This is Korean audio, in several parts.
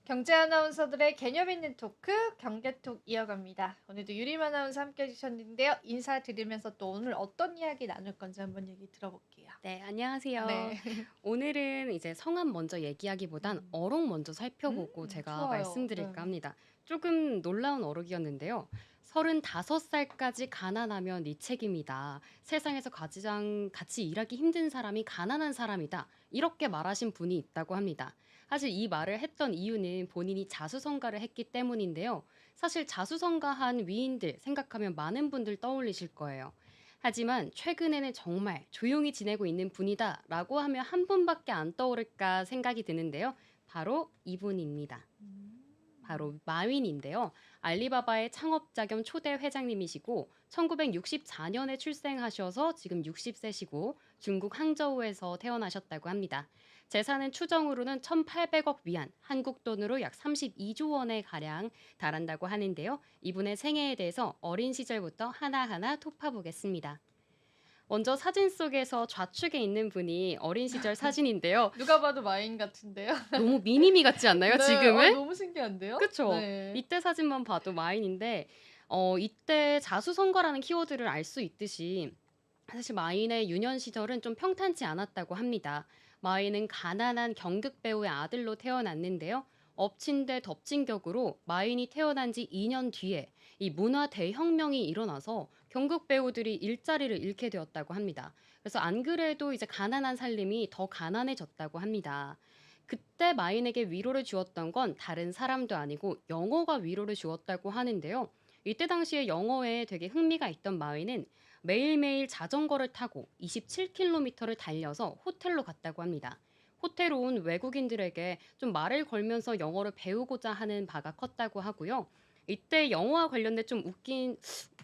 경제 아나운서들의 개념 있는 토크, 경제톡 이어갑니다. 오늘도 유림 아나운서 함께 해주셨는데요. 인사드리면서 또 오늘 어떤 이야기 나눌 건지 한번 얘기 들어볼게요. 네, 안녕하세요. 네. 오늘은 이제 성함 먼저 얘기하기보단 음, 어록 먼저 살펴보고 제가 좋아요. 네. 말씀드릴까 합니다. 조금 놀라운 어록이었는데요. 35살까지 가난하면 네 책임이다. 세상에서 가장 같이 일하기 힘든 사람이 가난한 사람이다. 이렇게 말하신 분이 있다고 합니다. 사실 이 말을 했던 이유는 본인이 자수성가를 했기 때문인데요. 사실 자수성가한 위인들 생각하면 많은 분들 떠올리실 거예요. 하지만 최근에는 정말 조용히 지내고 있는 분이다라고 하면 한 분밖에 안 떠오를까 생각이 드는데요. 바로 이분입니다. 음, 바로 마윈인데요. 알리바바의 창업자 겸 초대 회장님이시고 1964년에 출생하셔서 지금 60세시고 중국 항저우에서 태어나셨다고 합니다. 재산은 추정으로는 1,800억 위안, 한국 돈으로 약 32조 원에 가량 달한다고 하는데요. 이분의 생애에 대해서 어린 시절부터 하나하나 톱파보겠습니다. 먼저 사진 속에서 좌측에 있는 분이 어린 시절 사진인데요. 누가 봐도 마인 같은데요? 너무 미니미 같지 않나요, 네, 지금은? 너무 신기한데요? 그쵸? 네. 이때 사진만 봐도 마인인데 이때 자수성가라는 키워드를 알 수 있듯이 사실 마인의 유년 시절은 좀 평탄치 않았다고 합니다. 마인은 가난한 경극 배우의 아들로 태어났는데요. 엎친 데 덮친 격으로 마인이 태어난 지 2년 뒤에 이 문화 대혁명이 일어나서 경극 배우들이 일자리를 잃게 되었다고 합니다. 그래서 안 그래도 이제 가난한 살림이 더 가난해졌다고 합니다. 그때 마인에게 위로를 주었던 건 다른 사람도 아니고 영어가 위로를 주었다고 하는데요. 이때 당시에 영어에 되게 흥미가 있던 마인은 매일매일 자전거를 타고 27km를 달려서 호텔로 갔다고 합니다. 호텔 온 외국인들에게 좀 말을 걸면서 영어를 배우고자 하는 바가 컸다고 하고요. 이때 영어와 관련된 좀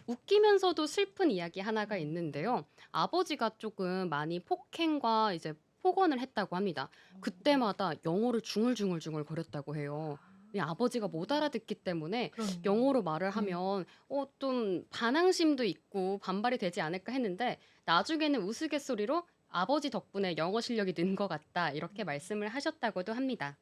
웃기면서도 슬픈 이야기 하나가 있는데요. 아버지가 조금 많이 폭행과 이제 폭언을 했다고 합니다. 그때마다 영어를 중얼중얼 거렸다고 해요. 이 아버지가 못 알아듣기 때문에 그러네요. 영어로 말을 네. 하면 좀 반항심도 있고 반발이 되지 않을까 했는데 나중에는 우스갯소리로 "아버지 덕분에 영어 실력이 는 것 같다." 이렇게 말씀을 하셨다고도 합니다.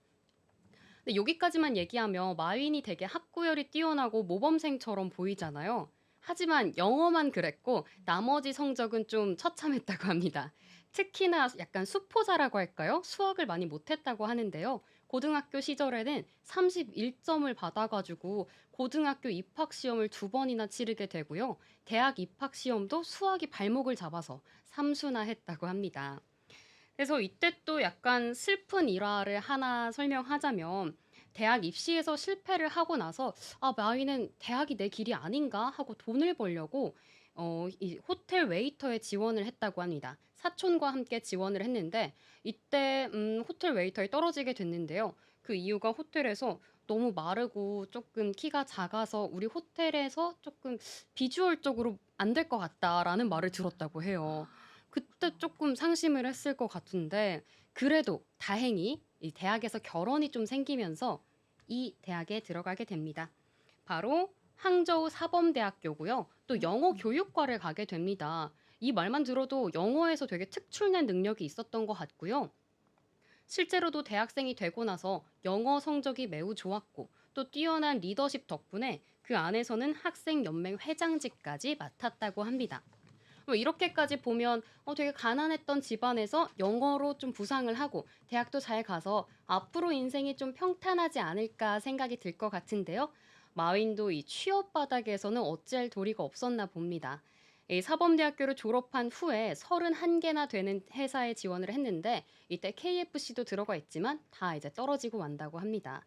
근데 여기까지만 얘기하면 마윈이 되게 학구열이 뛰어나고 모범생처럼 보이잖아요. 하지만 영어만 그랬고 나머지 성적은 좀 처참했다고 합니다. 특히나 약간 수포자라고 할까요? 수학을 많이 못했다고 하는데요. 고등학교 시절에는 31점을 받아가지고 고등학교 입학 시험을 2번이나 치르게 되고요. 대학 입학 시험도 수학이 발목을 잡아서 삼수나 했다고 합니다. 그래서 이때 또 약간 슬픈 일화를 하나 설명하자면 대학 입시에서 실패를 하고 나서 '아 마위는 대학이 내 길이 아닌가?' 하고 돈을 벌려고 이 호텔 웨이터에 지원을 했다고 합니다. 사촌과 함께 지원을 했는데 이때 호텔 웨이터에 떨어지게 됐는데요. 그 이유가 호텔에서 너무 마르고 조금 키가 작아서 "우리 호텔에서 조금 비주얼적으로 안 될 것 같다."라는 말을 들었다고 해요. 그때 조금 상심을 했을 것 같은데 그래도 다행히 이 대학에서 결혼이 좀 생기면서 이 대학에 들어가게 됩니다. 바로 항저우 사범대학교고요. 또 영어 교육과를 가게 됩니다. 이 말만 들어도 영어에서 되게 특출난 능력이 있었던 것 같고요. 실제로도 대학생이 되고 나서 영어 성적이 매우 좋았고 또 뛰어난 리더십 덕분에 그 안에서는 학생연맹 회장직까지 맡았다고 합니다. 뭐 이렇게까지 보면 되게 가난했던 집안에서 영어로 좀 부상을 하고 대학도 잘 가서 앞으로 인생이 좀 평탄하지 않을까 생각이 들 것 같은데요. 마윈도 이 취업 바닥에서는 어찌할 도리가 없었나 봅니다. 이 사범대학교를 졸업한 후에 31개나 되는 회사에 지원을 했는데 이때 KFC도 들어가 있지만 다 이제 떨어지고 만다고 합니다.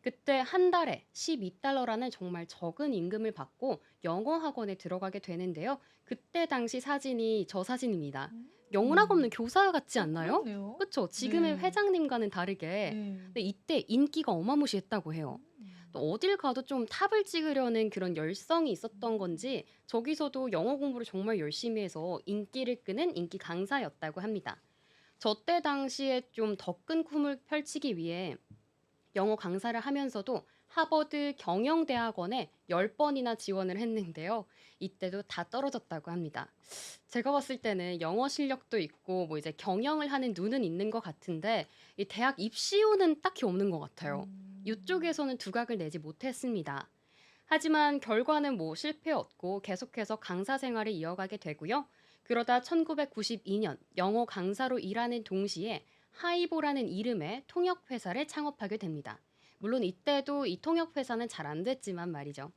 그때 한 달에 12달러라는 정말 적은 임금을 받고 영어 학원에 들어가게 되는데요. 그때 당시 사진이 저 사진입니다. 영락 없는 음, 교사 같지 않나요? 그렇네요. 그쵸? 지금의 네. 회장님과는 다르게. 네. 근데 이때 인기가 어마무시했다고 해요. 음. 또 어딜 가도 좀 탑을 찍으려는 그런 열성이 있었던 건지 저기서도 영어 공부를 정말 열심히 해서 인기를 끄는 인기 강사였다고 합니다. 저 때 당시에 좀 더 큰 꿈을 펼치기 위해 영어 강사를 하면서도 하버드 경영대학원에 10번이나 지원을 했는데요. 이때도 다 떨어졌다고 합니다. 제가 봤을 때는 영어 실력도 있고 이제 경영을 하는 눈은 있는 것 같은데 이 대학 입시호는 딱히 없는 것 같아요. 이쪽에서는 두각을 내지 못했습니다. 하지만 결과는 실패였고 계속해서 강사 생활을 이어가게 되고요. 그러다 1992년 영어 강사로 일하는 동시에 하이보라는 이름의 통역회사를 창업하게 됩니다. 물론 이때도 이 통역회사는 잘 안 됐지만 말이죠.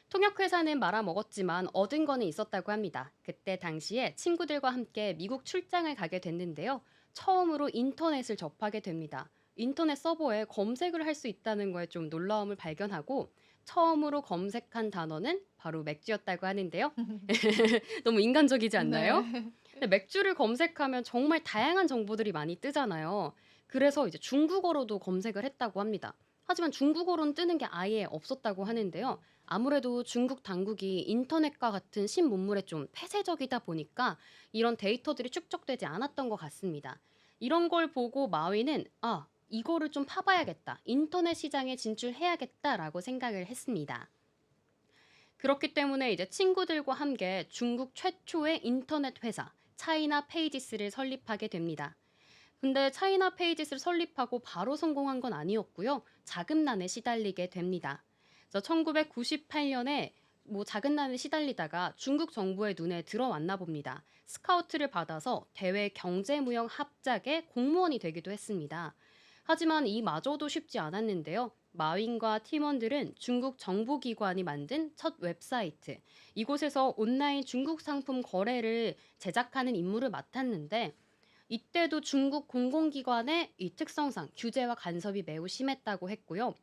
통역회사는 말아먹었지만 얻은 거는 있었다고 합니다. 그때 당시에 친구들과 함께 미국 출장을 가게 됐는데요. 처음으로 인터넷을 접하게 됩니다. 인터넷 서버에 검색을 할 수 있다는 거에 좀 놀라움을 발견하고 처음으로 검색한 단어는 바로 맥주였다고 하는데요. 너무 인간적이지 않나요? 네. 근데 맥주를 검색하면 정말 다양한 정보들이 많이 뜨잖아요. 그래서 이제 중국어로도 검색을 했다고 합니다. 하지만 중국어로는 뜨는 게 아예 없었다고 하는데요. 아무래도 중국 당국이 인터넷과 같은 신문물에 좀 폐쇄적이다 보니까 이런 데이터들이 축적되지 않았던 것 같습니다. 이런 걸 보고 마위는 이거를 좀 파봐야겠다. 인터넷 시장에 진출해야겠다라고 생각을 했습니다. 그렇기 때문에 이제 친구들과 함께 중국 최초의 인터넷 회사 차이나 페이지스를 설립하게 됩니다. 근데 차이나 페이지스를 설립하고 바로 성공한 건 아니었고요. 자금난에 시달리게 됩니다. 그래서 1998년에 자금난에 시달리다가 중국 정부의 눈에 들어왔나 봅니다. 스카우트를 받아서 대외 경제무역 합작의 공무원이 되기도 했습니다. 하지만 이마저도 쉽지 않았는데요. 마윈과 팀원들은 중국 정부기관이 만든 첫 웹사이트, 이곳에서 온라인 중국 상품 거래를 제작하는 임무를 맡았는데 이때도 중국 공공기관의 이 특성상 규제와 간섭이 매우 심했다고 했고요.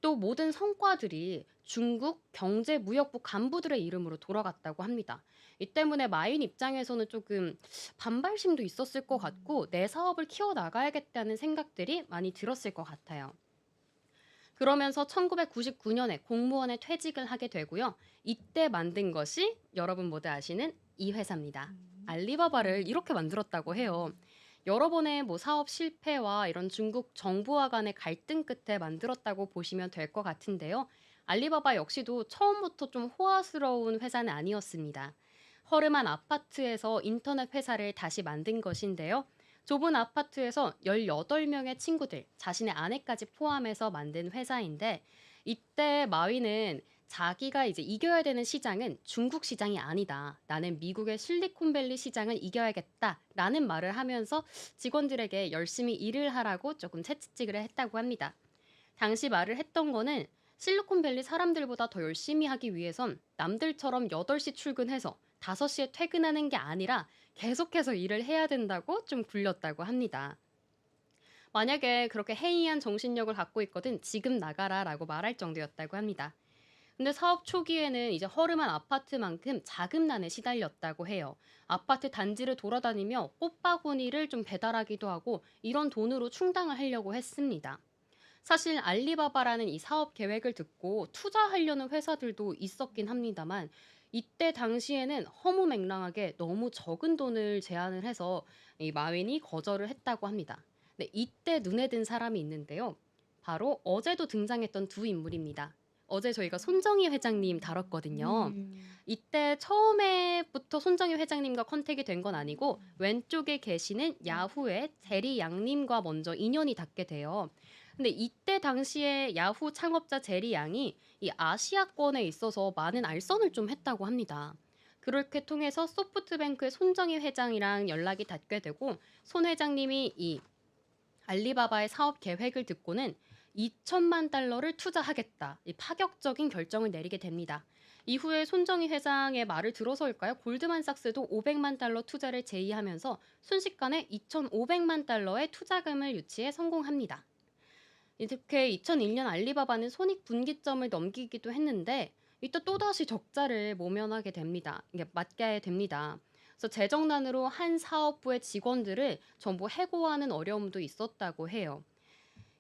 또 모든 성과들이 중국 경제무역부 간부들의 이름으로 돌아갔다고 합니다. 이 때문에 마윈 입장에서는 조금 반발심도 있었을 것 같고 내 사업을 키워나가야겠다는 생각들이 많이 들었을 것 같아요. 그러면서 1999년에 공무원에 퇴직을 하게 되고요. 이때 만든 것이 여러분 모두 아시는 이 회사입니다. 알리바바를 이렇게 만들었다고 해요. 여러 번의 사업 실패와 이런 중국 정부와 간의 갈등 끝에 만들었다고 보시면 될 것 같은데요. 알리바바 역시도 처음부터 좀 호화스러운 회사는 아니었습니다. 허름한 아파트에서 인터넷 회사를 다시 만든 것인데요. 좁은 아파트에서 18명의 친구들, 자신의 아내까지 포함해서 만든 회사인데 이때 마위는 자기가 이제 이겨야 되는 시장은 중국 시장이 아니다. 나는 미국의 실리콘밸리 시장을 이겨야겠다라는 말을 하면서 직원들에게 열심히 일을 하라고 조금 채찍질을 했다고 합니다. 당시 말을 했던 거는 실리콘밸리 사람들보다 더 열심히 하기 위해선 남들처럼 8시 출근해서 5시에 퇴근하는 게 아니라 계속해서 일을 해야 된다고 좀 굴렸다고 합니다. 만약에 그렇게 해이한 정신력을 갖고 있거든 지금 나가라라고 말할 정도였다고 합니다. 근데 사업 초기에는 이제 허름한 아파트만큼 자금난에 시달렸다고 해요. 아파트 단지를 돌아다니며 꽃바구니를 좀 배달하기도 하고 이런 돈으로 충당을 하려고 했습니다. 사실 알리바바라는 이 사업 계획을 듣고 투자하려는 회사들도 있었긴 합니다만 이때 당시에는 허무맹랑하게 너무 적은 돈을 제안을 해서 이 마윈이 거절을 했다고 합니다. 네, 이때 눈에 든 사람이 있는데요. 바로 어제도 등장했던 두 인물입니다. 어제 저희가 손정희 회장님 다뤘거든요. 이때 처음에부터 손정희 회장님과 컨택이 된 건 아니고 왼쪽에 계시는 야후의 제리 양님과 먼저 인연이 닿게 돼요. 근데 이때 당시에 야후 창업자 제리 양이 이 아시아권에 있어서 많은 알선을 좀 했다고 합니다. 그렇게 통해서 소프트뱅크의 손정희 회장이랑 연락이 닿게 되고 손 회장님이 이 알리바바의 사업 계획을 듣고는 2천만 달러를 투자하겠다. 이 파격적인 결정을 내리게 됩니다. 이후에 손정희 회장의 말을 들어서일까요? 골드만삭스도 500만 달러 투자를 제의하면서 순식간에 2,500만 달러의 투자금을 유치에 성공합니다. 이렇게 2001년 알리바바는 손익분기점을 넘기기도 했는데 이때 또다시 적자를 모면하게 됩니다. 이게 맞게 됩니다. 그래서 재정난으로 한 사업부의 직원들을 전부 해고하는 어려움도 있었다고 해요.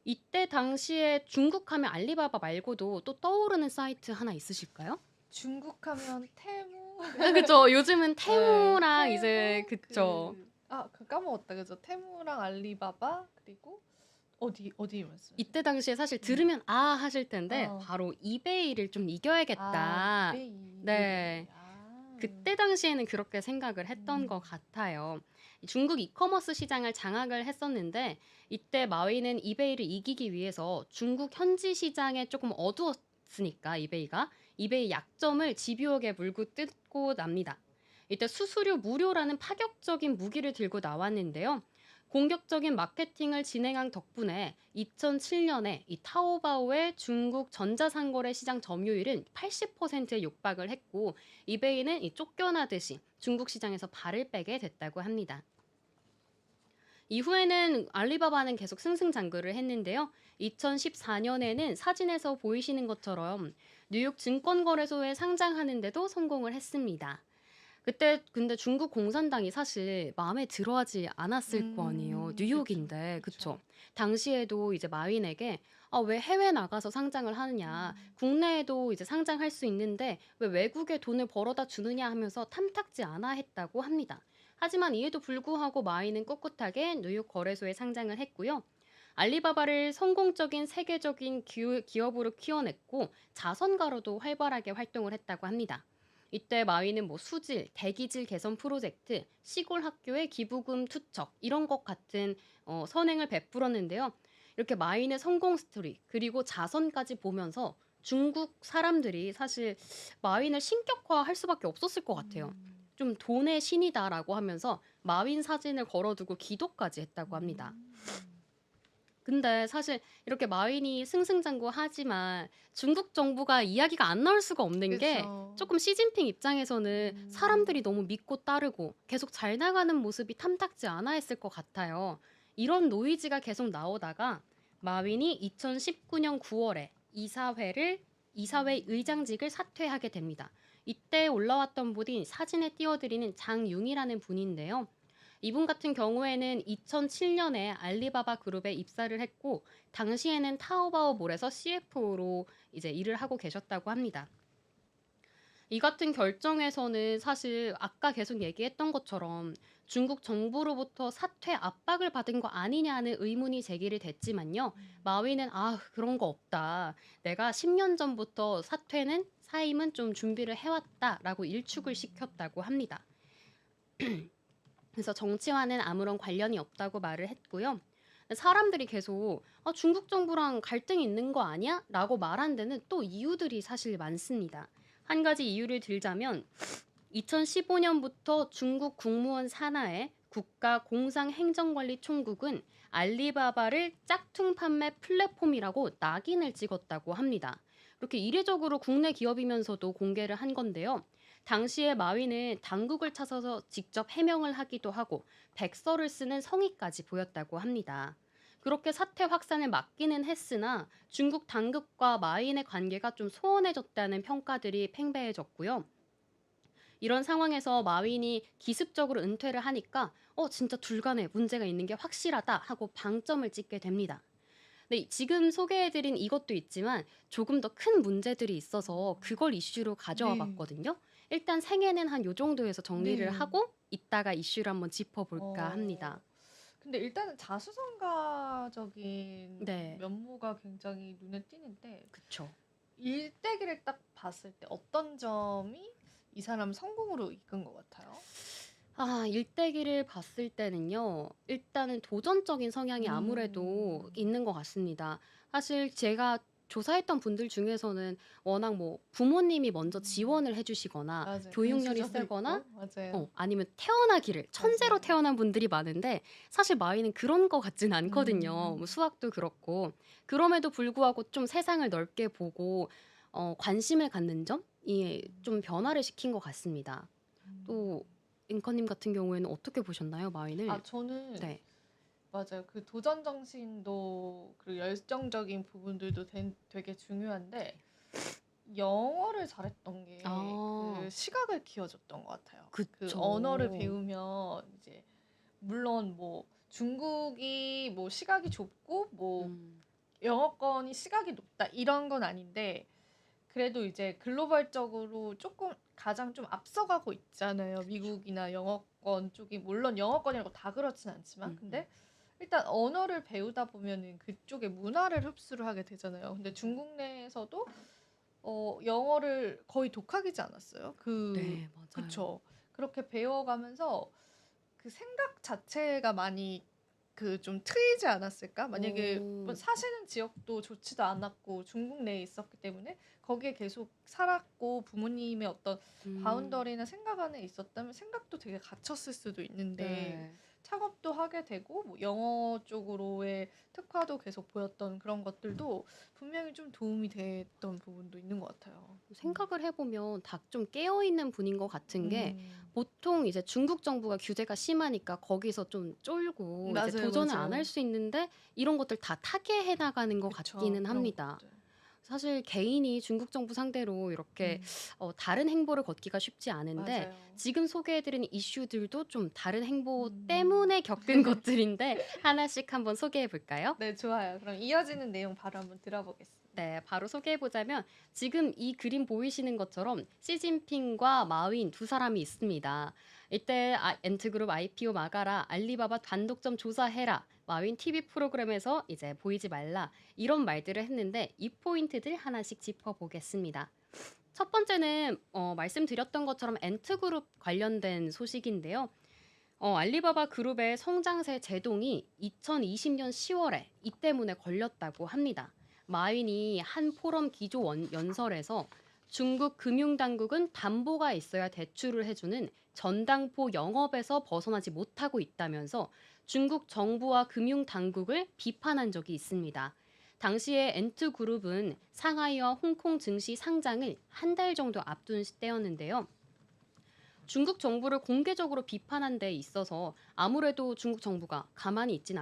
이때 당시에 중국하면 알리바바 말고도 또 떠오르는 사이트 하나 있으실까요? 중국 하면 테무. 그죠. 요즘은 네, 테무랑 이제 그쵸. 그 까먹었다. 그죠? 테무랑 알리바바 그리고 어디 말씀? 이때 당시에 사실 들으면 하실 텐데 어. 바로 이베이를 좀 이겨야겠다. 이베이. 네. 그때 당시에는 그렇게 생각을 했던 것 같아요. 중국 이커머스 시장을 장악을 했었는데 이때 마윈은 이베이를 이기기 위해서 중국 현지 시장에 조금 어두웠으니까 이베이 약점을 집요하게 물고 뜯고 납니다. 이때 수수료 무료라는 파격적인 무기를 들고 나왔는데요. 공격적인 마케팅을 진행한 덕분에 2007년에 이 타오바오의 중국 전자상거래 시장 점유율은 80%에 육박을 했고 이베이는 이 쫓겨나듯이 중국 시장에서 발을 빼게 됐다고 합니다. 이후에는 알리바바는 계속 승승장구를 했는데요. 2014년에는 사진에서 보이시는 것처럼 뉴욕 증권거래소에 상장하는데도 성공을 했습니다. 그때 근데 중국 공산당이 사실 마음에 들어하지 않았을 거 아니에요. 그쵸, 뉴욕인데, 그쵸. 그쵸? 당시에도 이제 마윈에게 왜 해외 나가서 상장을 하느냐, 국내에도 이제 상장할 수 있는데 왜 외국에 돈을 벌어다 주느냐 하면서 탐탁지 않아 했다고 합니다. 하지만 이에도 불구하고 마윈은 꿋꿋하게 뉴욕 거래소에 상장을 했고요. 알리바바를 성공적인 세계적인 기업으로 키워냈고 자선가로도 활발하게 활동을 했다고 합니다. 이때 마윈은 뭐 수질, 대기질 개선 프로젝트, 시골 학교의 기부금 투척 이런 것 같은 선행을 베풀었는데요. 이렇게 마윈의 성공 스토리 그리고 자선까지 보면서 중국 사람들이 사실 마윈을 신격화할 수밖에 없었을 것 같아요. 음. 좀 돈의 신이다라고 하면서 마윈 사진을 걸어두고 기도까지 했다고 합니다. 음. 근데 사실 이렇게 마윈이 승승장구하지만 중국 정부가 이야기가 안 나올 수가 없는 게 그쵸. 조금 시진핑 입장에서는 사람들이 음. 너무 믿고 따르고 계속 잘 나가는 모습이 탐탁지 않아 했을 것 같아요. 이런 노이즈가 계속 나오다가 마윈이 2019년 9월에 이사회 의장직을 사퇴하게 됩니다. 이때 올라왔던 분이 사진에 띄워드리는 장융이라는 분인데요. 이분 같은 경우에는 2007년에 알리바바 그룹에 입사를 했고 당시에는 타오바오몰에서 CFO로 이제 일을 하고 계셨다고 합니다. 이 같은 결정에서는 사실 아까 계속 얘기했던 것처럼 중국 정부로부터 사퇴 압박을 받은 거 아니냐는 의문이 제기를 됐지만요. 마윈은 그런 거 없다. 내가 10년 전부터 사임은 좀 준비를 해왔다라고 일축을 시켰다고 합니다. 그래서 정치와는 아무런 관련이 없다고 말을 했고요. 사람들이 계속 중국 정부랑 갈등이 있는 거 아니야? 라고 말한 데는 또 이유들이 사실 많습니다. 한 가지 이유를 들자면 2015년부터 중국 국무원 산하의 국가공상행정관리총국은 알리바바를 짝퉁 판매 플랫폼이라고 낙인을 찍었다고 합니다. 이렇게 이례적으로 국내 기업이면서도 공개를 한 건데요. 당시에 마윈은 당국을 찾아서 직접 해명을 하기도 하고 백서를 쓰는 성의까지 보였다고 합니다. 그렇게 사태 확산을 막기는 했으나 중국 당국과 마윈의 관계가 좀 소원해졌다는 평가들이 팽배해졌고요. 이런 상황에서 마윈이 기습적으로 은퇴를 하니까 진짜 둘 간에 문제가 있는 게 확실하다 하고 방점을 찍게 됩니다. 네, 지금 소개해드린 이것도 있지만 조금 더 큰 문제들이 있어서 그걸 이슈로 가져와 네. 봤거든요. 일단 생애는 한 요 정도에서 정리를 네. 하고 이따가 이슈를 한번 짚어볼까 어. 합니다. 근데 일단은 자수성가적인 네, 면모가 굉장히 눈에 띄는데 그쵸. 일대기를 딱 봤을 때 어떤 점이 이 사람 성공으로 이끈 것 같아요? 일대기를 봤을 때는요. 일단은 도전적인 성향이 아무래도 음. 있는 것 같습니다. 사실 제가 조사했던 분들 중에서는 워낙 뭐 부모님이 먼저 지원을 해주시거나 맞아요. 교육열이 금수저도 세거나 있고. 맞아요. 아니면 태어나기를 천재로 맞아요. 태어난 분들이 많은데 사실 마이는 그런 것 같진 않거든요. 뭐 음. 수학도 그렇고 그럼에도 불구하고 좀 세상을 넓게 보고 관심을 갖는 점이 좀 변화를 시킨 것 같습니다. 음. 또 앵커님 같은 경우에는 어떻게 보셨나요, 마윈을? 저는 네. 맞아요. 그 도전 정신도 그리고 열정적인 부분들도 되게 중요한데 영어를 잘했던 게 아, 그 시각을 키워줬던 것 같아요. 그 그쵸. 언어를 배우면 이제 물론 뭐 중국이 뭐 시각이 좁고 뭐 음, 영어권이 시각이 높다 이런 건 아닌데 그래도 이제 글로벌적으로 조금 가장 좀 앞서가고 있잖아요. 미국이나 영어권 쪽이 물론 영어권이라고 다 그렇진 않지만 음, 근데 일단 언어를 배우다 보면은 그쪽의 문화를 흡수를 하게 되잖아요. 근데 중국 내에서도 영어를 거의 독학이지 않았어요? 네, 맞아요. 그쵸. 그렇게 배워가면서 그 생각 자체가 많이 그 좀 트이지 않았을까? 만약에 뭐 오, 사시는 지역도 좋지도 않았고 중국 내에 있었기 때문에 거기에 계속 살았고 부모님의 어떤 음, 바운더리나 생각 안에 있었다면 생각도 되게 갇혔을 수도 있는데 네. 창업도 하게 되고 뭐 영어 쪽으로의 특화도 계속 보였던 그런 것들도 분명히 좀 도움이 됐던 부분도 있는 것 같아요. 생각을 해보면 다 좀 깨어있는 분인 것 같은 게 음. 보통 이제 중국 정부가 규제가 심하니까 거기서 좀 쫄고 이제 맞아요, 도전을 안 할 맞아요. 수 있는데 이런 것들 다 타개해 나가는 것 그쵸. 같기는 그런 합니다. 것들. 사실 개인이 중국 정부 상대로 이렇게 음. 다른 행보를 걷기가 쉽지 않은데 맞아요. 지금 소개해드린 이슈들도 좀 다른 행보 음. 때문에 겪은 것들인데 하나씩 한번 소개해 볼까요? 네, 좋아요. 그럼 이어지는 내용 바로 한번 들어보겠습니다. 네, 바로 소개해 보자면 지금 이 그림 보이시는 것처럼 시진핑과 마윈 두 사람이 있습니다. 이때 엔트그룹 IPO 막아라, 알리바바 단독점 조사해라, 마윈 TV 프로그램에서 이제 보이지 말라 이런 말들을 했는데 이 포인트들 하나씩 짚어보겠습니다. 첫 번째는 말씀드렸던 것처럼 엔트그룹 관련된 소식인데요. 알리바바 그룹의 성장세 제동이 2020년 10월에 이 때문에 걸렸다고 합니다. 마윈이 한 포럼 기조 연설에서 중국 금융당국은 담보가 있어야 대출을 해주는 전당포 영업에서 벗어나지 못하고 있다면서 중국 정부와 금융당국을 비판한 적이 있습니다. 당시에 엔트그룹은 상하이와 홍콩 증시 상장을 한 달 정도 앞둔 때였는데요. 중국 정부를 공개적으로 비판한 데 있어서 아무래도 중국 정부가 가만히 있진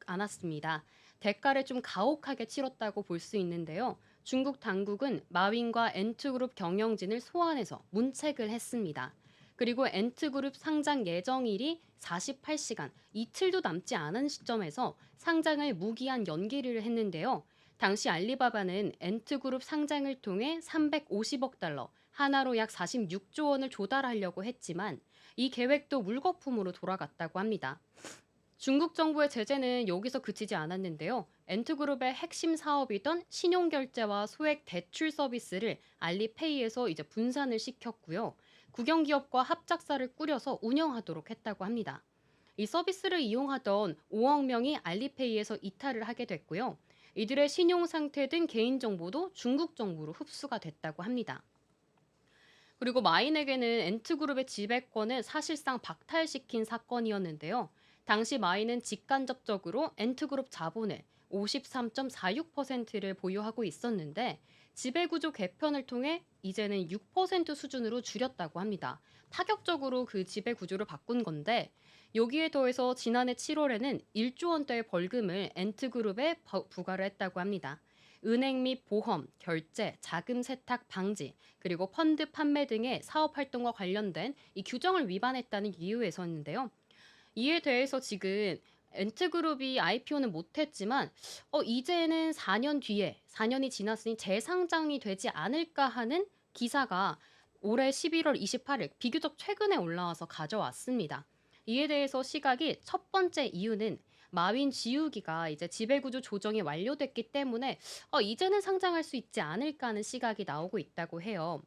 않았습니다. 대가를 좀 가혹하게 치렀다고 볼 수 있는데요. 중국 당국은 마윈과 엔트그룹 경영진을 소환해서 문책을 했습니다. 그리고 엔트그룹 상장 예정일이 48시간, 이틀도 남지 않은 시점에서 상장을 무기한 연기를 했는데요. 당시 알리바바는 엔트그룹 상장을 통해 350억 달러, 하나로 약 46조 원을 조달하려고 했지만 이 계획도 물거품으로 돌아갔다고 합니다. 중국 정부의 제재는 여기서 그치지 않았는데요. 엔트그룹의 핵심 사업이던 신용결제와 소액 대출 서비스를 알리페이에서 이제 분산을 시켰고요. 국영기업과 합작사를 꾸려서 운영하도록 했다고 합니다. 이 서비스를 이용하던 5억 명이 알리페이에서 이탈을 하게 됐고요. 이들의 신용 상태 등 개인정보도 중국 정부로 흡수가 됐다고 합니다. 그리고 마인에게는 엔트그룹의 지배권을 사실상 박탈시킨 사건이었는데요. 당시 마인은 직간접적으로 엔트그룹 자본의 53.46%를 보유하고 있었는데 지배구조 개편을 통해 이제는 6% 수준으로 줄였다고 합니다. 파격적으로 그 지배구조를 바꾼 건데 여기에 더해서 지난해 7월에는 1조 원대의 벌금을 엔트그룹에 부과를 했다고 합니다. 은행 및 보험, 결제, 자금 세탁 방지, 그리고 펀드 판매 등의 사업 활동과 관련된 이 규정을 위반했다는 이유에서였는데요. 이에 대해서 지금 엔트그룹이 IPO는 못했지만 이제는 4년 뒤에 4년이 지났으니 재상장이 되지 않을까 하는 기사가 올해 11월 28일 비교적 최근에 올라와서 가져왔습니다. 이에 대해서 시각이 첫 번째 이유는 마윈 지우기가 이제 지배구조 조정이 완료됐기 때문에 이제는 상장할 수 있지 않을까 하는 시각이 나오고 있다고 해요.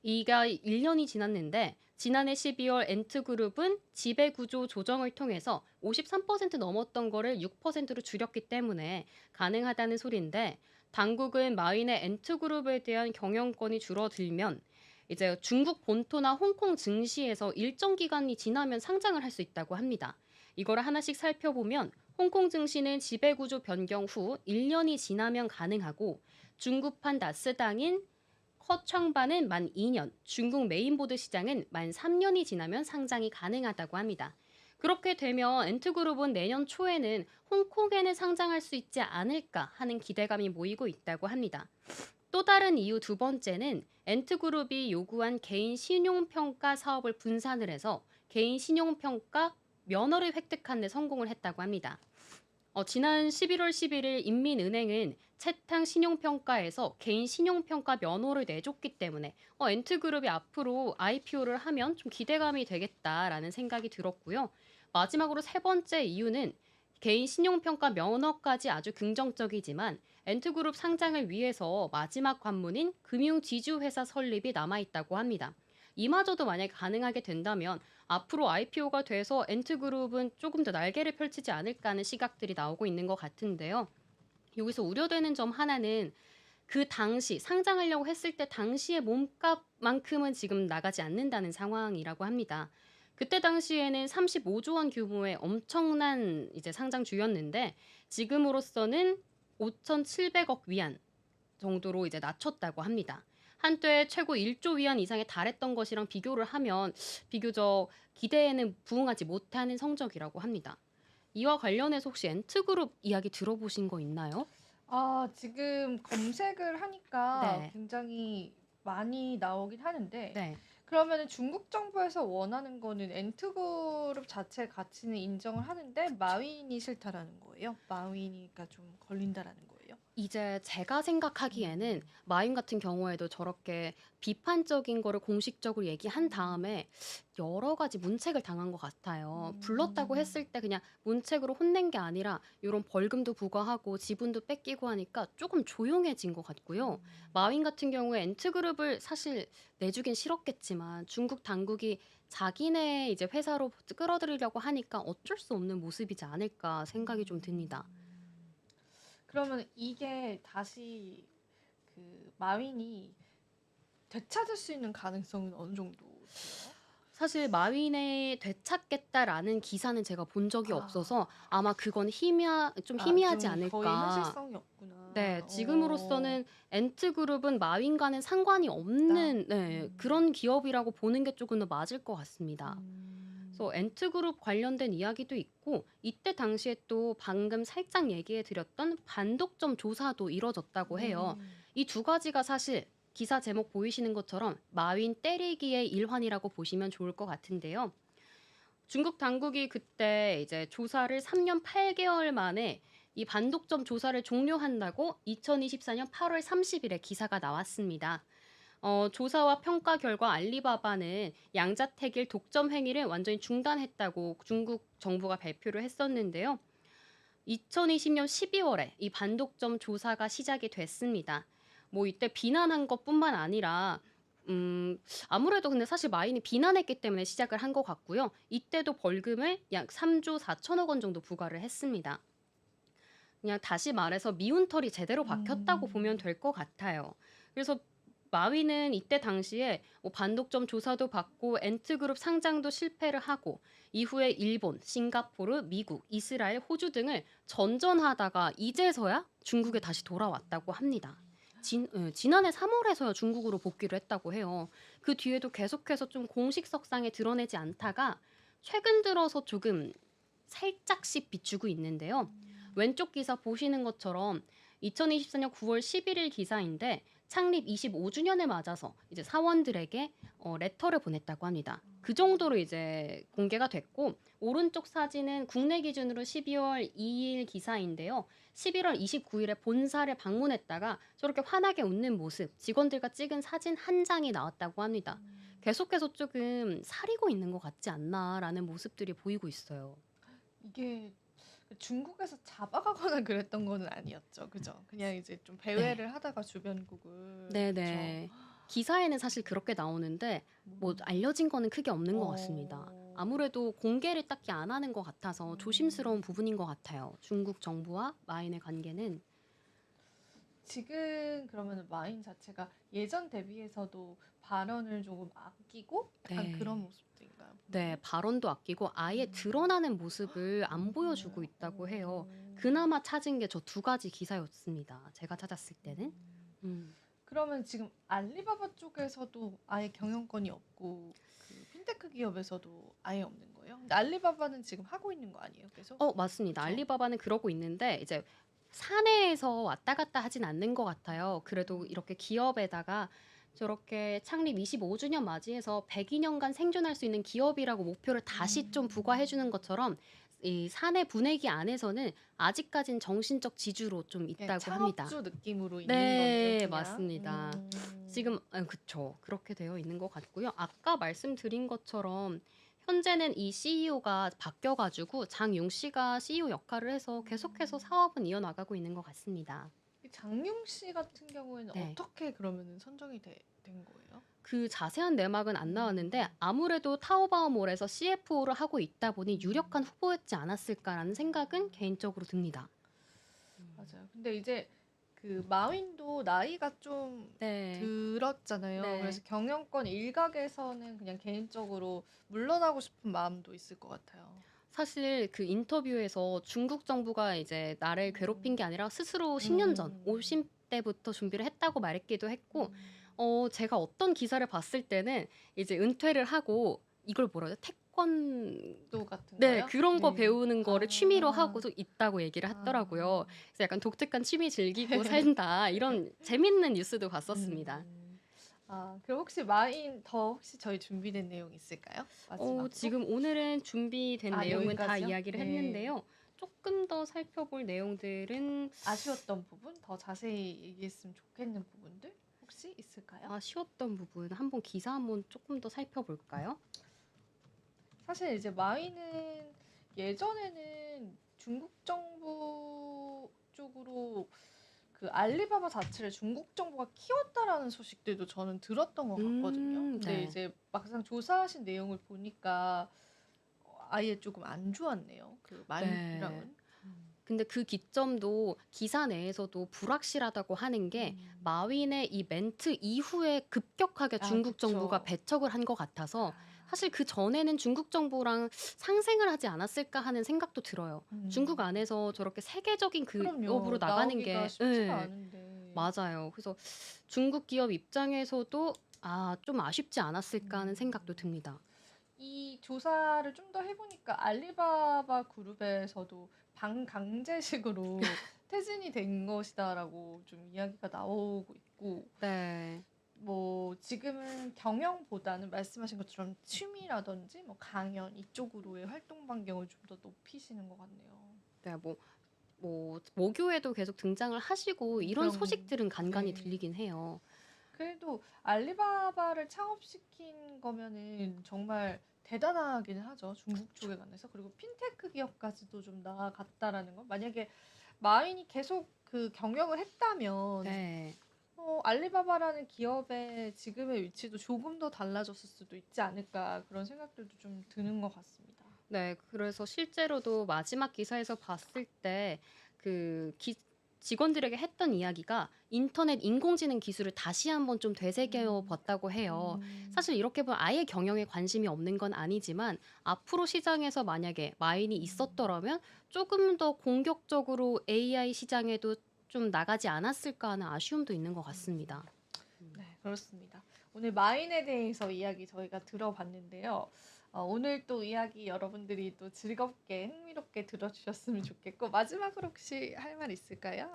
이가 1년이 지났는데 지난해 12월 엔트그룹은 지배구조 조정을 통해서 53% 넘었던 거를 6%로 줄였기 때문에 가능하다는 소리인데 당국은 마윈의 엔트그룹에 대한 경영권이 줄어들면 이제 중국 본토나 홍콩 증시에서 일정 기간이 지나면 상장을 할 수 있다고 합니다. 이거를 하나씩 살펴보면 홍콩 증시는 지배구조 변경 후 1년이 지나면 가능하고 중국판 나스닥인 커창반은 만 2년, 중국 메인보드 시장은 만 3년이 지나면 상장이 가능하다고 합니다. 그렇게 되면 엔트그룹은 내년 초에는 홍콩에는 상장할 수 있지 않을까 하는 기대감이 모이고 있다고 합니다. 또 다른 이유 두 번째는 엔트그룹이 요구한 개인 신용평가 사업을 분산을 해서 개인 신용평가 면허를 획득한 데 성공을 했다고 합니다. 지난 11월 11일 인민은행은 채탕 신용평가에서 개인 신용평가 면허를 내줬기 때문에 엔트그룹이 앞으로 IPO를 하면 좀 기대감이 되겠다라는 생각이 들었고요. 마지막으로 세 번째 이유는 개인 신용평가 면허까지 아주 긍정적이지만 엔트그룹 상장을 위해서 마지막 관문인 금융지주회사 설립이 남아있다고 합니다. 이마저도 만약에 가능하게 된다면 앞으로 IPO가 돼서 엔트그룹은 조금 더 날개를 펼치지 않을까 하는 시각들이 나오고 있는 것 같은데요. 여기서 우려되는 점 하나는 그 당시 상장하려고 했을 때 당시의 몸값만큼은 지금 나가지 않는다는 상황이라고 합니다. 그때 당시에는 35조 원 규모의 엄청난 이제 상장주였는데 지금으로서는 5,700억 위안 정도로 이제 낮췄다고 합니다. 한때 최고 1조 위안 이상에 달했던 것이랑 비교를 하면 비교적 기대에는 부응하지 못하는 성적이라고 합니다. 이와 관련해서 혹시 엔트그룹 이야기 들어보신 거 있나요? 아, 지금 검색을 하니까 네. 굉장히 많이 나오긴 하는데, 네. 그러면은 중국 정부에서 원하는 거는 엔트그룹 자체 가치는 인정을 하는데 마윈이 싫다라는 거예요? 마윈이가 좀 걸린다라는 거예요? 이제 제가 생각하기에는 음. 마임 같은 경우에도 저렇게 비판적인 거를 공식적으로 얘기한 다음에 여러 가지 문책을 당한 것 같아요. 불렀다고 했을 때 그냥 문책으로 혼낸 게 아니라 이런 벌금도 부과하고 지분도 뺏기고 하니까 조금 조용해진 것 같고요. 마윈 같은 경우에 엔트그룹을 사실 내주긴 싫었겠지만 중국 당국이 자기네 이제 회사로 끌어들이려고 하니까 어쩔 수 없는 모습이지 않을까 생각이 좀 듭니다. 그러면 이게 다시 그 마윈이 되찾을 수 있는 가능성은 어느 정도 돼요? 사실 마윈에 되찾겠다라는 기사는 제가 본 적이 아, 없어서 아마 그건 좀 아, 희미하지 좀 거의 않을까. 현실성이 없구나. 네, 어, 지금으로서는 엔트그룹은 마윈과는 상관이 없다. 없는 그런 기업이라고 보는 게 조금 더 맞을 것 같습니다. 그래서 음, 엔트그룹 관련된 이야기도 있고 이때 당시에 또 방금 살짝 얘기해 드렸던 반독점 조사도 이뤄졌다고 해요. 네. 이 두 가지가 사실 기사 제목 보이시는 것처럼 마윈 때리기의 일환이라고 보시면 좋을 것 같은데요. 중국 당국이 그때 이제 조사를 3년 8개월 만에 이 반독점 조사를 종료한다고 2024년 8월 30일에 기사가 나왔습니다. 조사와 평가 결과 알리바바는 양자택일 독점 행위를 완전히 중단했다고 중국 정부가 발표를 했었는데요. 2020년 12월에 이 반독점 조사가 시작이 됐습니다. 뭐 이때 비난한 것뿐만 아니라 아무래도 근데 사실 마인이 비난했기 때문에 시작을 한 것 같고요. 이때도 벌금을 약 3조 4천억 원 정도 부과를 했습니다. 그냥 다시 말해서 미운털이 제대로 박혔다고 보면 음, 될 것 같아요. 그래서 마위는 이때 당시에 뭐 반독점 조사도 받고 엔트그룹 상장도 실패를 하고 이후에 일본, 싱가포르, 미국, 이스라엘, 호주 등을 전전하다가 이제서야 중국에 다시 돌아왔다고 합니다. 지난해 3월에서야 중국으로 복귀를 했다고 해요. 그 뒤에도 계속해서 좀 공식석상에 드러내지 않다가 최근 들어서 조금 살짝씩 비추고 있는데요. 왼쪽 기사 보시는 것처럼 2024년 9월 11일 기사인데 창립 25주년을 맞아서 이제 사원들에게 레터를 보냈다고 합니다. 그 정도로 이제 공개가 됐고 오른쪽 사진은 국내 기준으로 12월 2일 기사인데요. 11월 29일에 본사를 방문했다가 저렇게 환하게 웃는 모습, 직원들과 찍은 사진 한 장이 나왔다고 합니다. 계속해서 조금 사리고 있는 것 같지 않나라는 모습들이 보이고 있어요. 이게 중국에서 잡아가거나 그랬던 거는 아니었죠. 그죠? 그냥 이제 좀 네. 배회를 하다가 주변국을, 그쵸? 네네. 기사에는 사실 그렇게 나오는데 뭐 음, 알려진 거는 크게 없는 것 같습니다. 어, 아무래도 공개를 딱히 안 하는 것 같아서 조심스러운 음, 부분인 것 같아요. 중국 정부와 마인의 관계는. 지금 그러면 마인 자체가 예전 대비해서도 발언을 조금 아끼고 약간 그런 네. 모습들인가요, 네, 보면은? 발언도 아끼고 아예 음, 드러나는 모습을 안 보여주고 그래요? 있다고 해요. 그나마 찾은 게 저 두 가지 기사였습니다. 제가 찾았을 때는. 음. 음. 그러면 지금 알리바바 쪽에서도 아예 경영권이 없고 그 핀테크 기업에서도 아예 없는 거예요? 근데 알리바바는 지금 하고 있는 거 아니에요, 계속? 맞습니다. 그쵸? 알리바바는 그러고 있는데 이제 사내에서 왔다 갔다 하진 않는 것 같아요. 그래도 음. 이렇게 기업에다가 저렇게 창립 25주년 맞이해서 102년간 생존할 수 있는 기업이라고 목표를 다시 좀 부과해 주는 음. 것처럼 이 사내 분위기 안에서는 아직까진 정신적 지주로 좀 그냥 있다고 합니다. 창업주 느낌으로 있는 거네요, 네, 그냥. 맞습니다. 지금 그쵸. 그렇게 되어 있는 것 같고요. 아까 말씀드린 것처럼 현재는 이 CEO가 바뀌어 가지고 장용 씨가 CEO 역할을 해서 계속해서 음. 사업은 이어나가고 있는 것 같습니다. 이 장용 씨 같은 경우에는 네. 어떻게 그러면은 선정이 된 거예요? 그 자세한 내막은 안 음. 나왔는데 아무래도 타오바오몰에서 CFO를 하고 있다 보니 유력한 후보였지 않았을까라는 생각은 개인적으로 듭니다. 맞아요. 근데 이제 그 마윈도 나이가 좀 네. 들었잖아요. 네. 그래서 경영권 일각에서는 그냥 개인적으로 물러나고 싶은 마음도 있을 것 같아요. 사실 그 인터뷰에서 중국 정부가 이제 나를 괴롭힌 게 아니라 스스로 10년 전, 음. 50대부터 준비를 했다고 말했기도 했고, 음. 제가 어떤 기사를 봤을 때는 이제 은퇴를 하고 이걸 뭐라 해야 돼? 또 같은 네, 거요? 그런 거 네. 배우는 거를 취미로 하고 아. 있다고 얘기를 하더라고요. 아. 그래서 약간 독특한 취미 즐기고 산다 이런 재밌는 뉴스도 봤었습니다. 그럼 혹시 마인 더 혹시 저희 준비된 내용 있을까요? 마지막으로? 지금 오늘은 준비된 내용은 다 여기까지요? 이야기를 네. 했는데요. 조금 더 살펴볼 내용들은 아쉬웠던 부분, 더 자세히 얘기했으면 좋겠는 부분들 혹시 있을까요? 아쉬웠던 부분 한번 기사 한번 조금 더 살펴볼까요? 사실 이제 마윈은 예전에는 중국 정부 쪽으로 그 알리바바 자체를 중국 정부가 키웠다라는 소식들도 저는 들었던 것 같거든요. 근데 네. 이제 막상 조사하신 내용을 보니까 아예 조금 안 좋았네요. 그 마윈이랑은. 근데 그 기점도 기사 내에서도 불확실하다고 하는 게 마윈의 이 멘트 이후에 급격하게 중국 그쵸. 정부가 배척을 한 것 같아서 사실 그 전에는 중국 정부랑 상생을 하지 않았을까 하는 생각도 들어요. 중국 안에서 저렇게 세계적인 기업으로 나가는 나오기가 게 쉽지가 않은데. 맞아요. 그래서 중국 기업 입장에서도 좀 아쉽지 않았을까 하는 생각도 듭니다. 이 조사를 좀 더 해보니까 알리바바 그룹에서도 반강제식으로 퇴진이 된 것이다라고 좀 이야기가 나오고 있고, 네. 뭐 지금은 경영보다는 말씀하신 것처럼 취미라든지 뭐 강연 이쪽으로의 활동 반경을 좀 더 높이시는 것 같네요. 네, 모교에도 계속 등장을 하시고 이런 그런- 소식들은 간간히 네. 들리긴 해요. 그래도 알리바바를 창업시킨 거면은 정말 대단하긴 하죠. 중국 쪽에 관해서. 그리고 핀테크 기업까지도 좀 나아갔다라는 거. 만약에 마윈이 계속 그 경영을 했다면 네. 알리바바라는 기업의 지금의 위치도 조금 더 달라졌을 수도 있지 않을까 그런 생각들도 좀 드는 것 같습니다. 네, 그래서 실제로도 마지막 기사에서 봤을 때 그 직원들에게 했던 이야기가 인터넷 인공지능 기술을 다시 한번 좀 되새겨 봤다고 해요. 사실 이렇게 보면 아예 경영에 관심이 없는 건 아니지만 앞으로 시장에서 만약에 마인이 있었더라면 조금 더 공격적으로 AI 시장에도 좀 나가지 않았을까 하는 아쉬움도 있는 것 같습니다. 네, 그렇습니다. 오늘 마인에 대해서 이야기 저희가 들어봤는데요. 오늘 또 이야기 여러분들이 또 즐겁게 흥미롭게 들어주셨으면 좋겠고 마지막으로 혹시 할 말 있을까요?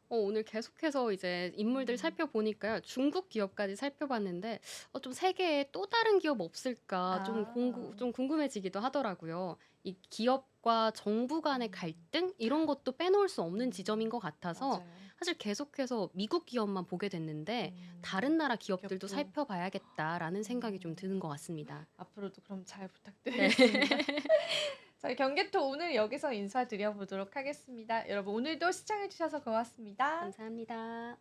오늘 계속해서 이제 인물들 살펴보니까요. 중국 기업까지 살펴봤는데 좀 세계에 또 다른 기업 없을까 좀 궁금해지기도 하더라고요. 이 기업과 정부 간의 갈등 이런 것도 빼놓을 수 없는 지점인 것 같아서 맞아요. 사실 계속해서 미국 기업만 보게 됐는데 다른 나라 기업들도 기업도. 살펴봐야겠다라는 생각이 좀 드는 것 같습니다. 앞으로도 그럼 잘 부탁드리겠습니다. 저희 경계토 오늘 여기서 인사드려보도록 하겠습니다. 여러분 오늘도 시청해주셔서 고맙습니다. 감사합니다.